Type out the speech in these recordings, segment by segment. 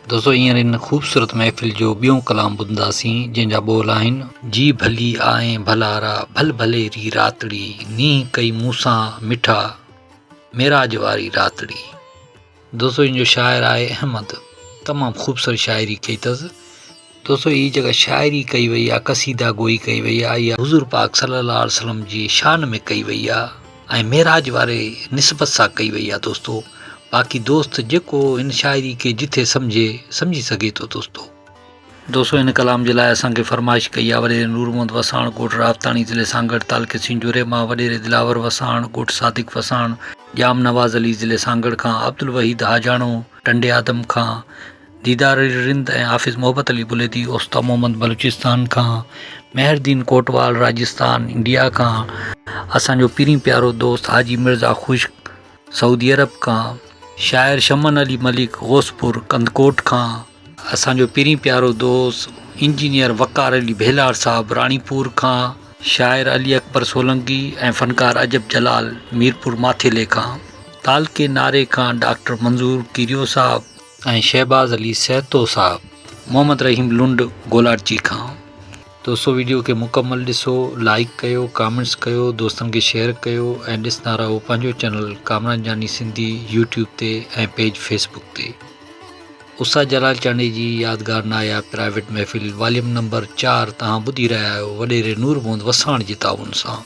दोस्तों हींअर इन ख़ूबसूरत महफ़िल जो ॿियों कलाम ॿुधंदासीं जंहिंजा ॿोल आहिनि। जी भली आए भलारा भल भले री रातड़ी नींह कई मूंसां मिठा मेराज वारी रातड़ी। दोस्तों इन जो शाइर आहे अहमद। तमामु ख़ूबसूरत शाइरी कई अथसि। दोस्तों ये जगह शाइरी कई वई आहे, कसीदा गोई कई वई आहे, या हुज़ूर पाक सल्लल्लाहु अलैहि वसल्लम जी शान में कई वई आहे ऐं मेराज वारे निस्बत सां कई वई आहे। दोस्तों बाक़ी दोस्त जेको इन शाइरी के जिथे समझी सघे तो। दोस्तों इन कलाम जे लाइ असांखे फरमाइश कई आहे वॾेरे नूर मोहम्मद वसाण ॻोठ रावताणी ज़िले सांगड़ तालुके सिंजूरे मां, वॾेरे दिलावर वसाण ॻोठ सादिक वसाण, जाम नवाज़ अली ज़िले सांगड़ खां, अब्दुल वहीद हाजाणो टंडे आदम खां, दीदार रिंद ऐं हाफ़िज़ मोहब्बत अली बुलेदी ओस्ता मोहम्मद बलूचिस्तान खां, मेहरदीन कोटवाल राजस्थान इंडिया खां, असांजो पीरी प्यारो दोस्त हाजी मिर्ज़ा ख़ुश्क सऊदी अरब खां, शाइर शमन अली मलिक गौसपुर कंदकोट खां, असांजो पीरी प्यारो दोस्त इंजीनियर वकार अली भेलार साहब रानीपुर खां, शाइर अली अकबर सोलंकी ऐं फ़नकार अजब जलाल मीरपुर माथेले खां, तालके नारे खां डॉक्टर मंज़ूर किरियो साहब ऐं शहबाज़ अली सहतो साहब, मोहम्मद रहीम लुंड गोलाची खां। दोस्तों वीडियो के मुकम्मल ॾिसो, लाइक कयो, कमेंट्स कयो, दोस्तनि खे शेयर कयो ऐं ॾिसंदा रहो पंहिंजो चैनल कामरान जानी सिंधी यूट्यूब ते ऐं पेज फेसबुक ते। उस्ताद जलाल चांडी जी यादगार नायाब प्राइवेट महफ़िल वॉल्यूम नंबर 4 तव्हां ॿुधी रहिया आहियो वॾेरे नूर मोहम्मद वसाण जे ताउन सां।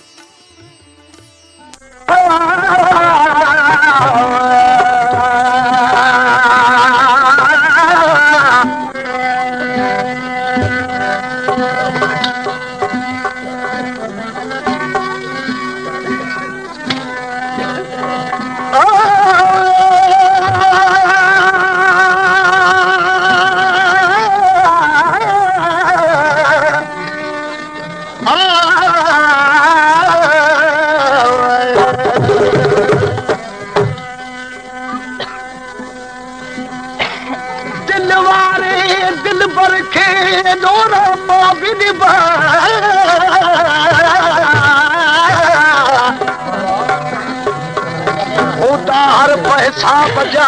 हर पैसा बजा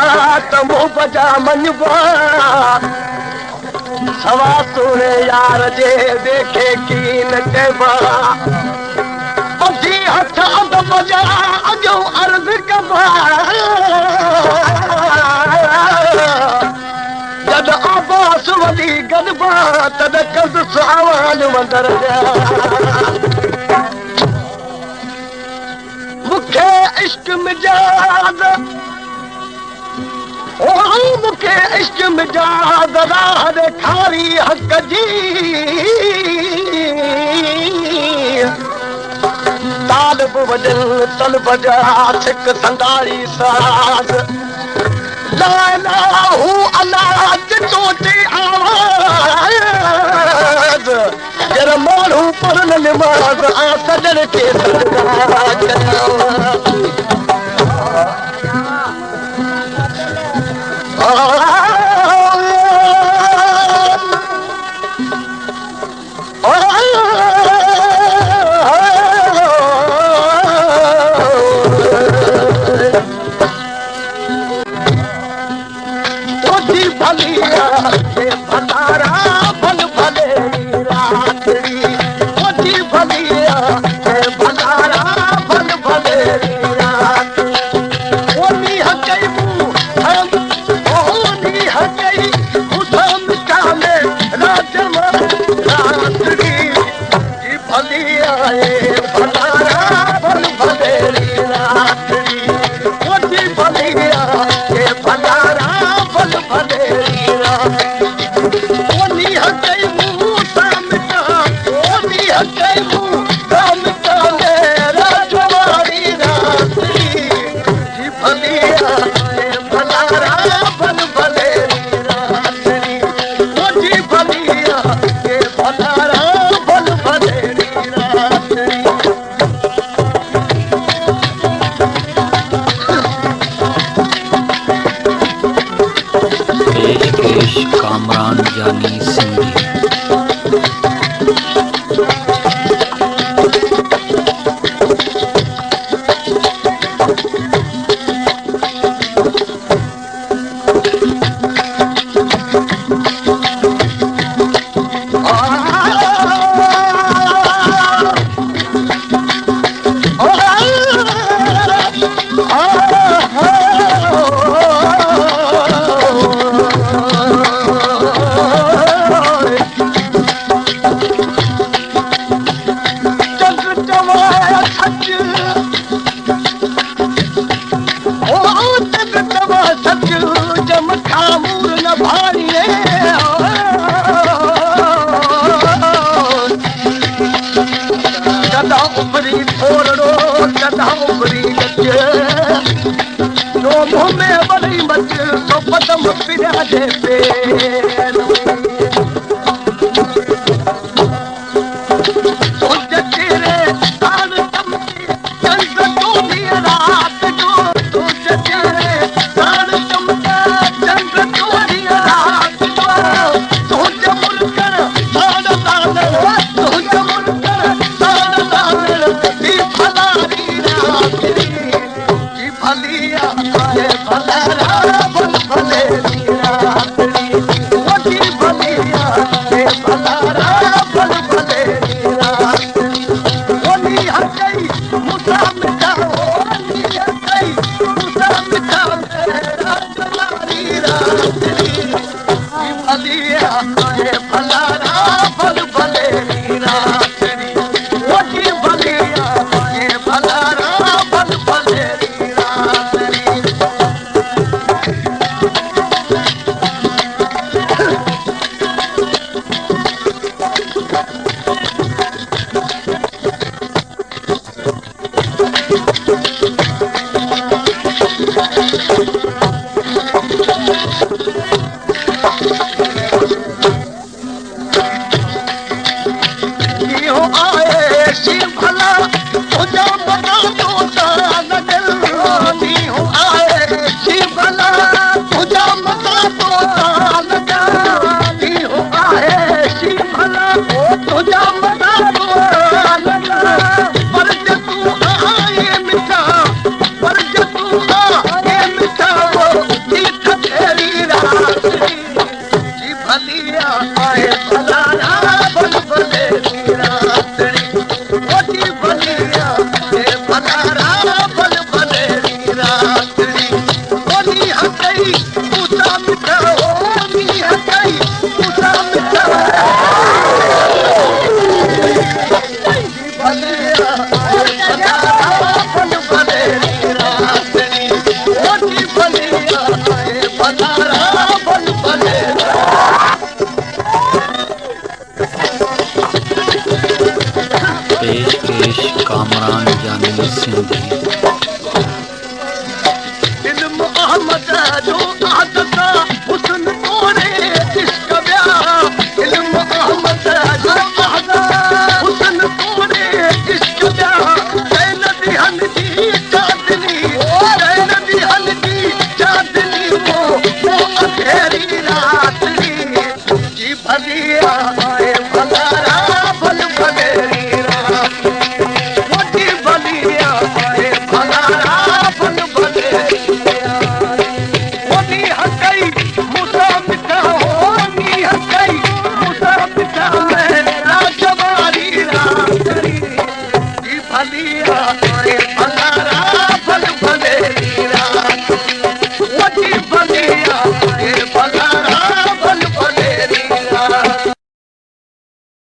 तमो बजा मनवा सवा सुने यार जे देखे कीन के बजी हथ अद बजा अजो अर्ज कबा जद आवास वली गदबा तद कद सावन मंदर जा मुखे इश्क मिजाज मुखे इश्क मिजाज राह ॾेखारी हक़ जी तालिब वजन तलब जा सिक संदारी साज ला इलाहू अल्लाह चितो ते आवाज़ जर माण्हू पढ़न निमाज़ आ सजण खे सजदा कामरान जानी सिंधी। पिराजे पेर सोच तेरे तान चमकी चंद तूनी रात जो सोच तेरे तान चमका चंद तूनी रात जो सोच मुल्कर तान तान सोच मुल्कर तान तान दी भलारी रात्रि की भलिया आए भलारा भल भले रात्रि वो की भलिया आए भलारा भल भले रात्रि वो नी हकई मुसा मिठा वो नी हकई मुसा मिठा मेरा तुम्हारी रात्रि की भलिया आए भलारा भल भले रात्रि वो की भलिया आए भलारा भल भले रात्रि क्यों आए शिव भला तुझा बता तो लगल क्यों आए शिव भला तुझा बता तो लगल क्यों आए शिव भला तुझा बता तो लगल पर जब तू आए मिठा पर जब तू आए मिठा वो तीर्थ तेरी रात्रि की भलिया आए भलारा भल भले रात्रि वो की भलिया आए भलारा भल भले रात्रि वो नी हकई मुसा मिठा वो नी हकई मुसा मिठा भलिया आए भलारा भल भले रात्रि वो की भलिया आए भलारा भल भले पेश कामरान जानी सिंधी।